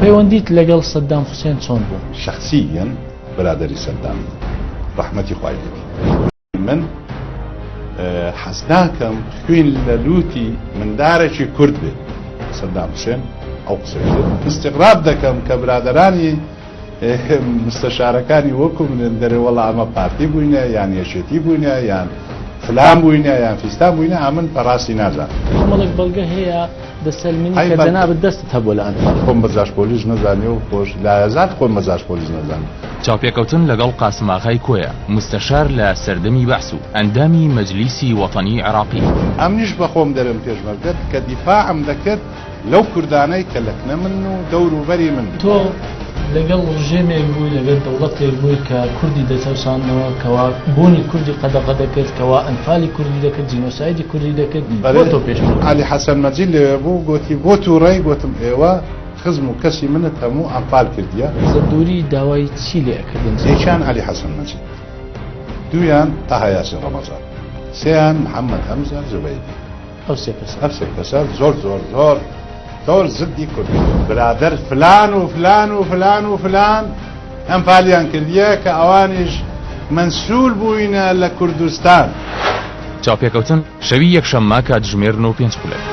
پەیوەندیت لەگەڵ سەدام حوسێن چۆن بوو؟ شخصيا برادري سەدام رحمتي خوای من حەزناکەم خوێن لە لوتی مندارێکی کورد بێت سەدام حوسێن ئەو قسەی استغراب دەکەم کە برادرانی مستشارەکانی وەکو من دەرێوەڵا ئەمە پارتی بووینە یان یەشێتی بووینە یان فلان بووینە یان فیستان بووینە ئەمن بەڕاستی نازانم. مەڵک بەڵگە هەیە دەسەلمینی کە جەنابەت دەستت هەبوو لە ئەنفال. خۆم بەزاش پۆلیس نەزانێ و خۆش لایەزات خۆم بەزاش پۆلیس نەزانم. چاوپێکەوتن لەگەڵ قاسم ئاغای کۆیە مستەشار لە سەردەمی بەحس و ئەندامی مەجلیسی وەتانی عێراقی. ئەمنیش بە خۆم دەرم پێشمەرگەت کە دیفاعم دەکرد لەو کوردانەی کە لەکنە من و دەور و بەری من. تۆ لەگەڵ ڕژێمێک بووی لەگەڵ دەوڵەتێک بووی کە کوردی دەتەوسانەوە کەوا بوونی کوردی قەدەغە دەکرد کەوا ئەنفالی کوردی دەکرد جینۆسایدی کوردی دەکرد بۆ تۆ پێش علی حەسەن مەجید لێ بوو گوتی بۆ تووڕێی گوتم ئێوە خزم و کەسی منت هەموو ئەنفال کردیە. زەردووری داوای چی لێ ئەکردن؟ یەکیان علی حەسەن مەجید، دوویان تەها یاسین ڕەمەزان، سێیان محەممەد هەمزە زوبەیدی. ئەو سێ کەسە زۆر زدی کورد برادر فلان و فلان و فلان و فلان ئەنفالیان کردیە کە ئەوانیش منسوول بووینە لە کوردستان. چاوپێکەوتن شەوی یەکشەممە کاتژمێر 9:05